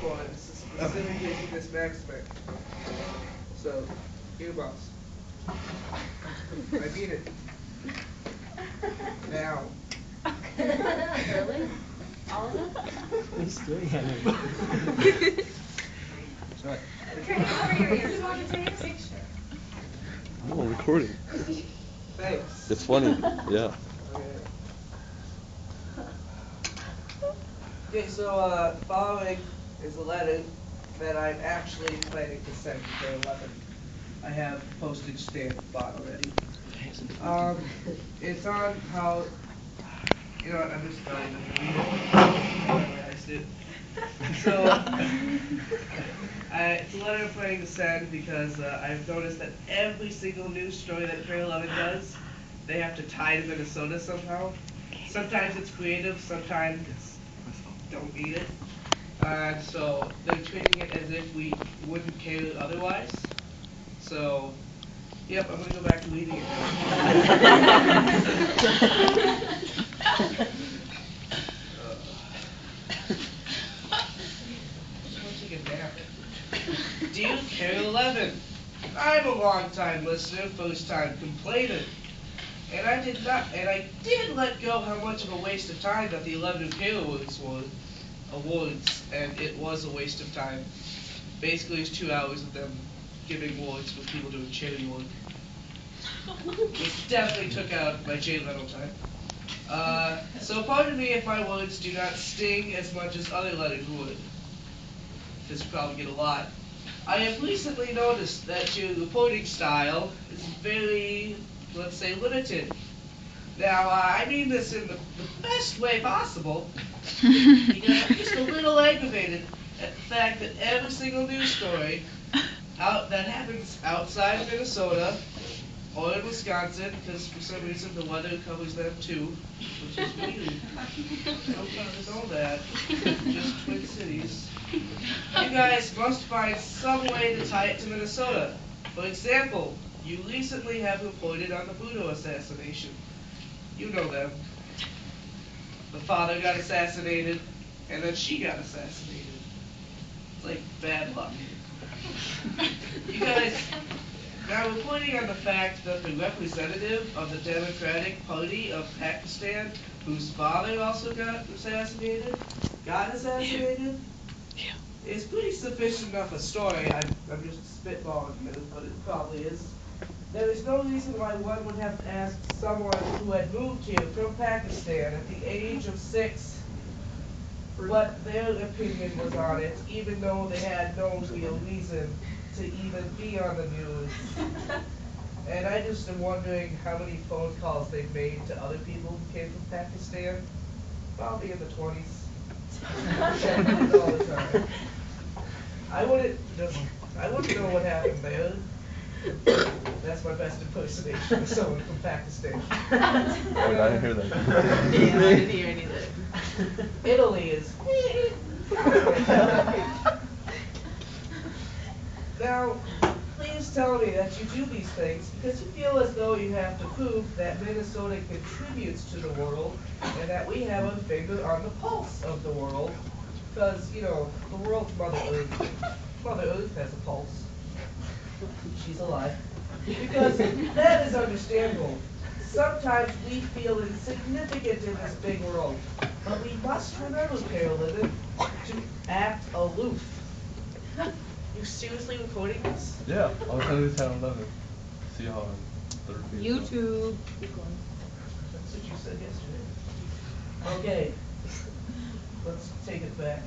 for it, specifically for this max spec. So, here, boss. I mean it. Now. Really? All of them? He's doing it. Sorry. Turn over your ears. You want to take a picture? No, I'm recording. Thanks. It's funny, yeah. Okay, so the following is a letter that I'm actually planning to send to K11. I have postage stamp bought already. It's on how, you know what, I'm just going to read it. I memorized it. So, it's a letter I'm planning to send because I've noticed that every single news story that K11 does, they have to tie to Minnesota somehow. Sometimes it's creative, sometimes it's don't need it. And so they're treating it as if we wouldn't care otherwise. So, yep, I'm going to go back to reading it now. Dear K11, I'm a long-time listener, first-time complainant. And I did let go how much of a waste of time that the 11 K awards, and it was a waste of time. Basically, it's 2 hours of them giving awards with people doing charity work. Which definitely took out my Jay Leno time. So pardon me if my words do not sting as much as other letters would. Because you probably get a lot. I have recently noticed that your reporting style is very, let's say, limited. Now, I mean this in the best way possible, because I'm just a little aggravated at the fact that every single news story that happens outside of Minnesota or in Wisconsin, because for some reason the weather covers them too, which is weird. I don't even know that. Just Twin Cities. You guys must find some way to tie it to Minnesota. For example, you recently have reported on the Budo assassination. You know them. The father got assassinated, and then she got assassinated. It's like bad luck. You guys, now reporting on the fact that the representative of the Democratic Party of Pakistan, whose father also got assassinated, is pretty sufficient enough a story. I'm just spitballing a minute, but it probably is. There is no reason why one would have to ask someone who had moved here from Pakistan at the age of 6 what their opinion was on it, even though they had no real reason to even be on the news. And I just am wondering how many phone calls they've made to other people who came from Pakistan. Probably in the 20s. Checking it all the time. I wouldn't know what happened there. That's my best impersonation of someone from Pakistan. I didn't hear that. Yeah, I didn't hear any of that. Italy is. Now, please tell me that you do these things because you feel as though you have to prove that Minnesota contributes to the world and that we have a finger on the pulse of the world. Because, you know, the world's Mother Earth. Mother Earth has a pulse. She's alive. Because that is understandable. Sometimes we feel insignificant in this big world. But we must remember, Carolyn, to act aloof. You seriously recording this? Yeah, I'll send it to 10-11. See how I'm YouTube. That's what you said yesterday. Okay. Let's take it back.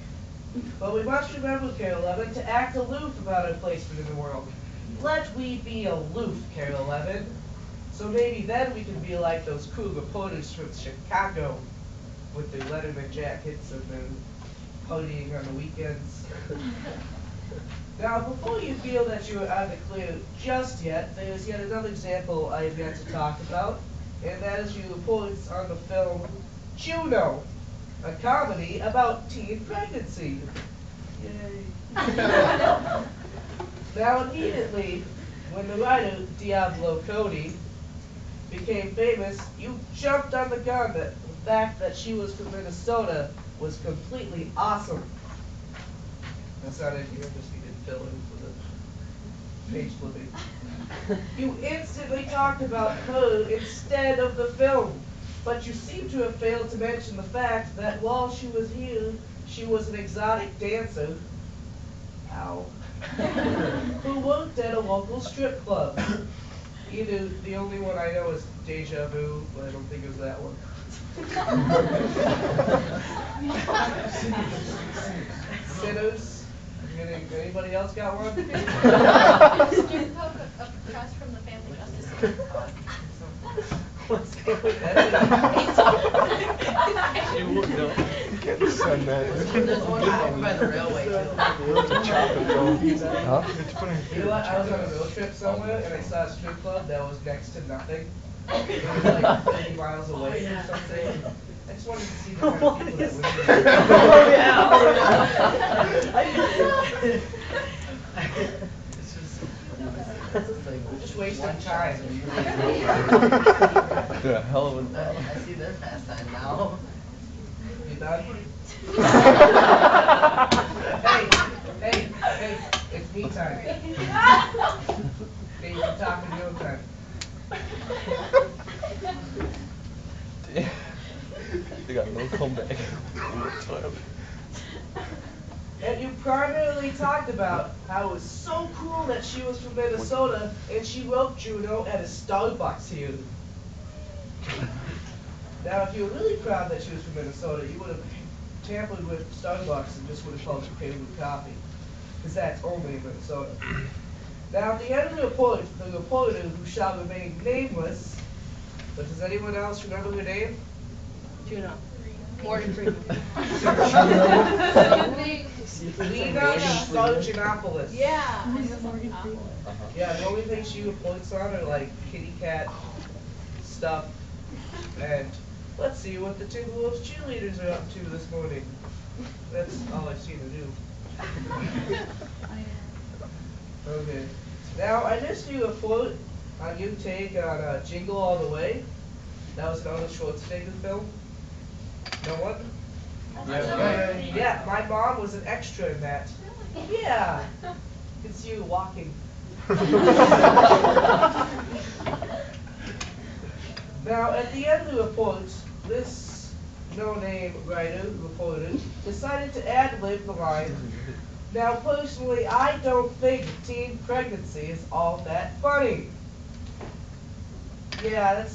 But we must remember, K11, to act aloof about our placement in the world. Let we be aloof, K11. So maybe then we can be like those cool reporters from Chicago with their Letterman jackets and their partying on the weekends. Now, before you feel that you are on the clear just yet, there is yet another example I have yet to talk about, and that is your reports on the film Juno, a comedy about teen pregnancy. Yay. Now, immediately, when the writer, Diablo Cody, became famous, you jumped on the gun that the fact that she was from Minnesota was completely awesome. decided you just needed filler for the page flipping. You instantly talked about her instead of the film, but you seem to have failed to mention the fact that while she was here, she was an exotic dancer, ow, who worked at a local strip club. Either the only one I know is Deja Vu, but I don't think it was that one. Sinners? Anybody else got one? Strip club across from the Family Justice Center. What's going on? You would know. You can't send that. There's one over by the railway too. Huh? You know what? I was on a road trip somewhere and I saw a strip club that was next to nothing. It was like 30 miles away or something. I just wanted to see the kind of people that live there. We're just wasting time. Did a hell of a I see their pastime now. You done? Hey, it's me time. Okay, you can talk in your own time. They got no comeback. And you primarily talked about how it was so cool that she was from Minnesota and she wrote Juno at a Starbucks here. Now, if you were really proud that she was from Minnesota, you would have tampered with Starbucks and just would have called it Cable Coffee. Because that's only in Minnesota. Now, at the end of the report, the reporter, who shall remain nameless, but does anyone else remember her name? Juno. Morgan Freeman. Lena Sargentopoulos. Yeah. Yeah, the only thing she reports on are like kitty cat stuff. And let's see what the Timberwolves cheerleaders are up to this morning. That's all I've seen her do. Okay. Now, I missed you a quote on your take on Jingle All the Way. That was an Arnold Schwarzenegger film. No one? Yeah, my mom was an extra in that. Yeah. You can see you walking. Now, at the end of the report, this no-name writer, reporter, decided to ad-lib the line, "Now, personally, I don't think teen pregnancy is all that funny." Yeah,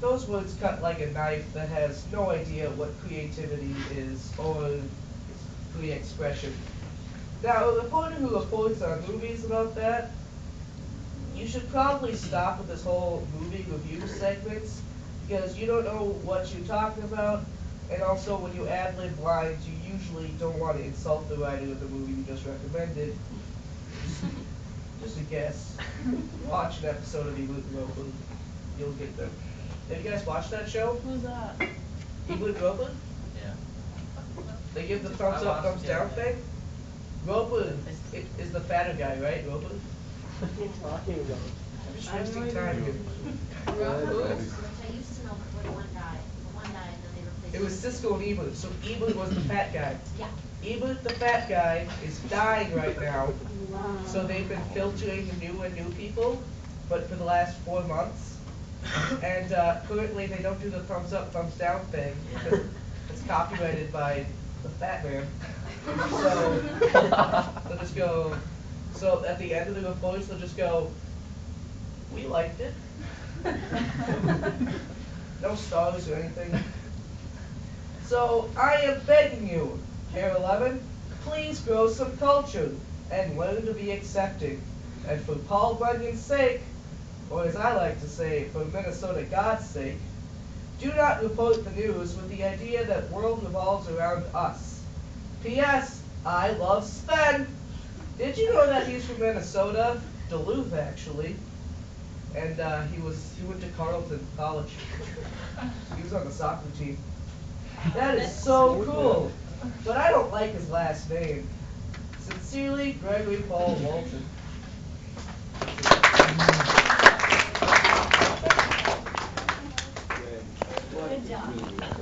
those words cut like a knife that has no idea what creativity is or free expression. Now, a reporter who reports on movies about that, you should probably stop with this whole movie review segments because you don't know what you're talking about, and also when you ad-lib lines, you usually don't want to insult the writer of the movie you just recommended. Just a guess. Watch an episode of Ebert and Roper. You'll get them. Have you guys watched that show? Who's that? Ebert and Roper? Yeah. They give the thumbs up, thumbs down thing? Roper is the fatter guy, right? Roper? What are you talking about? I'm just wasting time here. I used to know before one died. The one died and then they replaced It was Cisco and Ebert, so Ebert was the fat guy. Yeah. Ebert, the fat guy, is dying right now, so they've been filtering new people, but for the last 4 months. And currently they don't do the thumbs up, thumbs down thing, because it's copyrighted by the fat man. So, they'll just go, so at the end of the reports, they'll just go, "We liked it." No stars or anything. So, I am begging you, Pair 11, please grow some culture and learn to be accepting. And for Paul Bunyan's sake, or as I like to say, for Minnesota God's sake, do not report the news with the idea that world revolves around us. P.S. I love Sven. Did you know that he's from Minnesota? Duluth, actually. And he went to Carleton College. He was on the soccer team. That is so cool. But I don't like his last name. Sincerely, Gregory Paul Walton. Good job.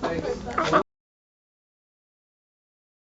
Thanks.